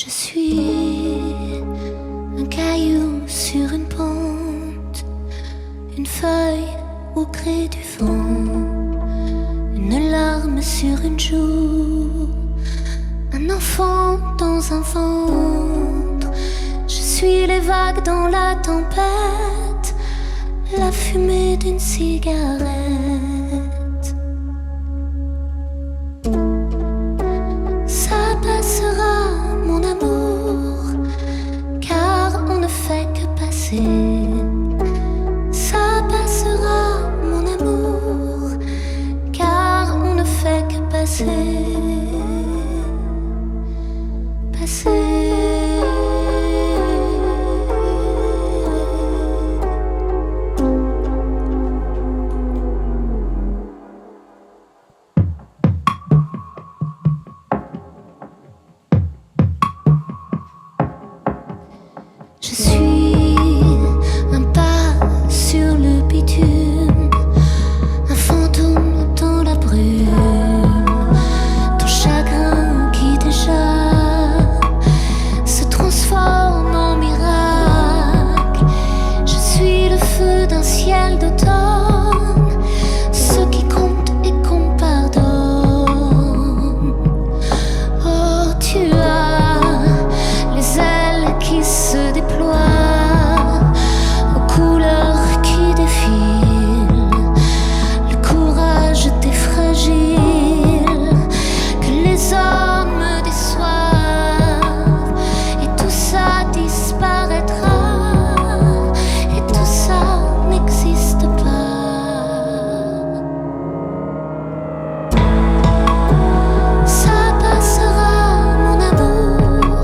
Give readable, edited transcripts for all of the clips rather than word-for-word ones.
Je suis un caillou sur une pente, une feuille au gré du vent, une larme sur une joue, un enfant dans un ventre. Je suis les vagues dans la tempête, la fumée d'une cigarette. Ça passera, mon amour, car on ne fait que passer. Ça passera, mon amour, car on ne fait que passer. Passer. Je suis un pas sur le bitume, un fantôme dans la brume, ton chagrin qui déjà se transforme en miracle. Je suis le feu d'un ciel d'automne, ce qui compte et qu'on pardonne. Oh, tu as les ailes qui se déploient aux couleurs qui défilent, le courage des fragiles que les hommes me déçoivent, et tout ça disparaîtra, et tout ça n'existe pas. Ça passera, mon amour,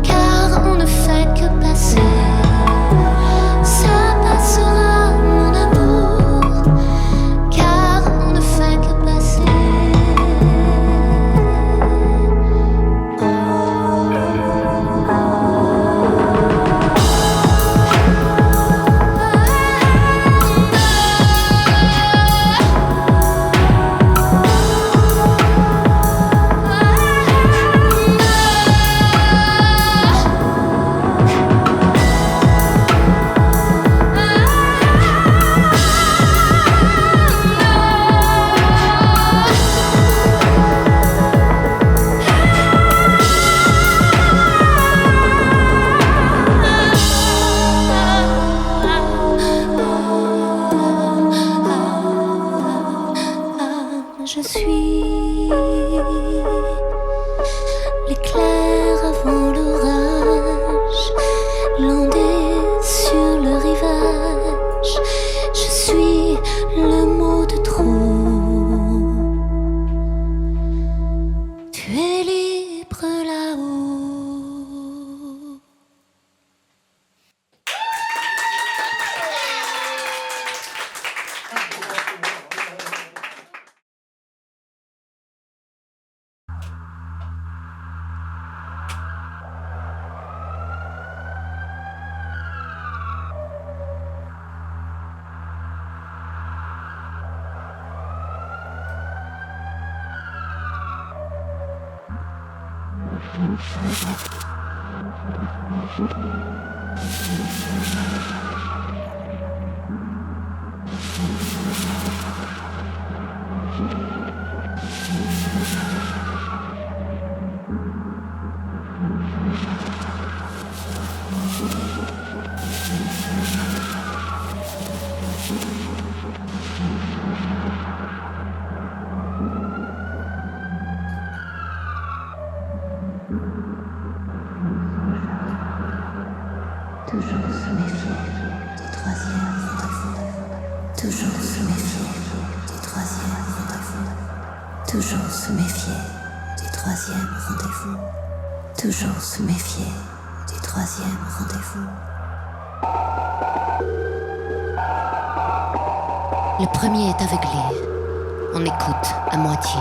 car on ne fait que passer. Ça passera, mon amour, car on ne fait que passer. Je suis l'éclair avant l'orage, landé sur le rivage. Je suis le mot de trop. Tu es libre là-haut. Toujours se méfier du troisième rendez-vous. Toujours se méfier du troisième rendez-vous. Toujours se méfier du troisième rendez-vous. Toujours se méfier du troisième rendez-vous. Le premier est aveuglé. On écoute à moitié.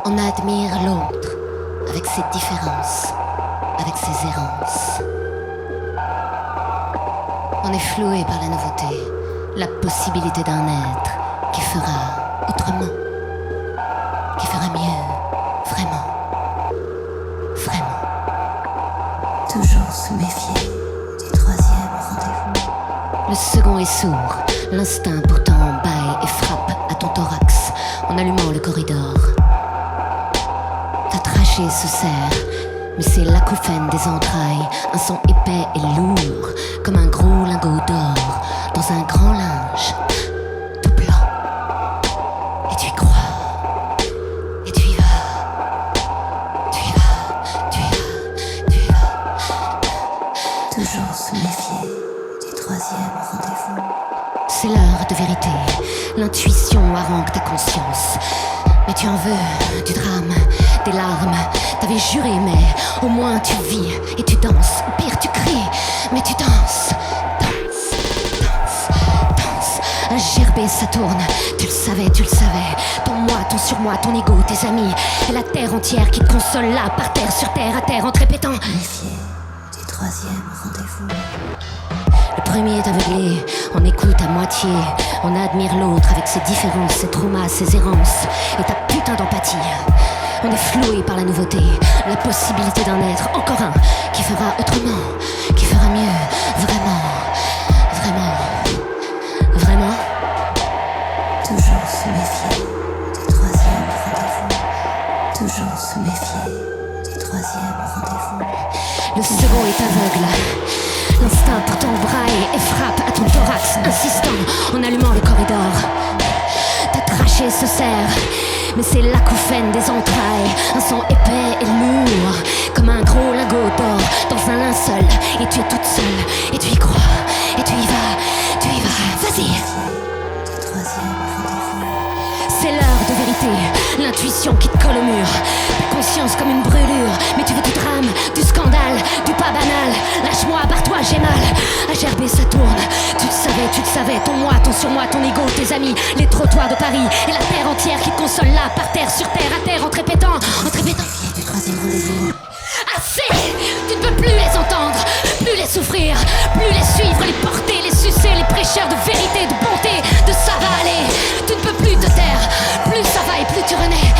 On admire l'autre avec ses différences, avec ses errances. On est floué par la nouveauté, la possibilité d'un être qui fera autrement, qui fera mieux. Toujours se méfier du troisième rendez-vous. Le second est sourd, l'instinct pourtant bâille et frappe à ton thorax en allumant le corridor. Ta trachée se serre, mais c'est l'acouphène des entrailles, un son épais et lourd, comme un gros lingot d'or dans un grand linge, tout blanc. Et tu y crois, et tu y vas, tu y vas, tu y vas, tu y vas. Toujours se méfier du troisième rendez-vous. C'est l'heure de vérité, l'intuition harangue ta conscience. Mais tu en veux, du drame, des larmes, t'avais juré, mais au moins tu vis et tu danses. Au pire, tu cries, mais tu danses. Danse, danse, danse. Un gerbet, ça tourne, tu le savais, tu le savais. Ton moi, ton surmoi, ton ego, tes amis, et la terre entière qui te console là, par terre, sur terre, à terre, en te répétant. Méfier du troisième rendez-vous. Le premier est aveuglé, on écoute à moitié, on admire l'autre avec ses différences, ses traumas, ses errances, et ta putain d'empathie. On est floué par la nouveauté, la possibilité d'un être, encore un, qui fera autrement, qui fera mieux, vraiment, vraiment, vraiment. Toujours se méfier du troisième rendez-vous. Toujours se méfier du troisième rendez-vous. Le second est aveugle. L'instinct pourtant braille et frappe à ton thorax, insistant en allumant le corridor. Ta trachée se serre, mais c'est l'acouphène des entrailles, un son épais et lourd, comme un gros lingot d'or dans un linceul. Et tu es toute seule, et tu y crois, et tu y vas, vas-y. Du troisième rendez-vous. C'est l'heure de vérité, l'intuition qui te colle au mur. Ta conscience comme une brûlure, mais tu veux du drame, du scandale, du pas banal. Lâche-moi, barre-toi, j'ai mal. À gerber, ça tourne. Tu le savais, ton moi, ton surmoi, ton ego, tes amis, les trottoirs de Paris et la terre entière qui te console là, par terre, sur terre, à terre, en te répétant. Du troisième rendez-vous. Assez! Tu ne peux plus les entendre, plus les souffrir, plus les suivre, les porter, les sucer, les prêcheurs de vérité, de bonté, de ça va aller. Tu ne peux plus te taire, plus ça va et plus tu renais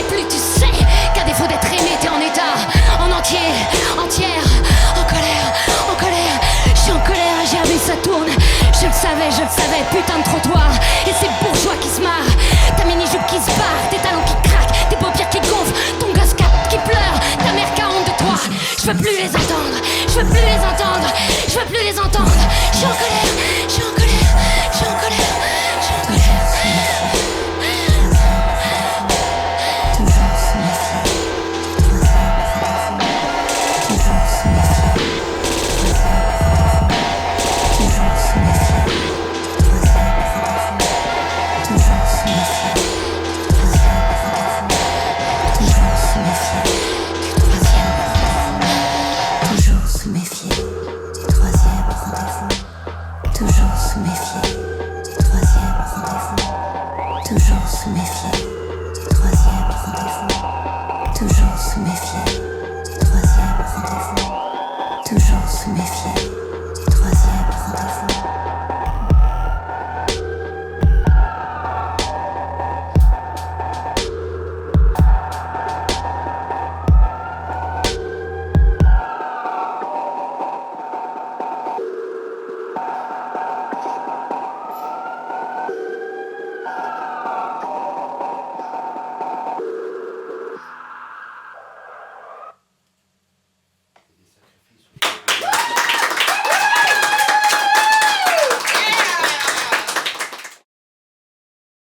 et plus tu sais qu'à défaut d'être aimé, t'es en état, en entier, entière, en colère, je suis en colère, à gerber, ça tourne. Je le savais, putain de trottoir, et ces bourgeois qui se marrent, ta mini-jupe qui se barre, tes talons qui craquent, tes paupières qui gonflent, ton gosse qui pleure, ta mère qui a honte de toi. Je veux plus les entendre, je veux plus les entendre, je veux plus les entendre. Je suis en colère, je suis en colère, je suis en colère, je suis en colère. Toujours se méfier du troisième rendez-vous. Toujours se méfier du troisième rendez-vous. Toujours se méfier du troisième rendez-vous. Toujours se méfier du troisième rendez-vous. Toujours se méfier du troisième rendez-vous. Toujours se méfier du troisième rendez-vous. Toujours se méfier du troisième rendez-vous. Toujours se méfier du troisième rendez-vous. Toujours se méfier du troisième rendez-vous. Toujours se méfier du troisième rendez-vous.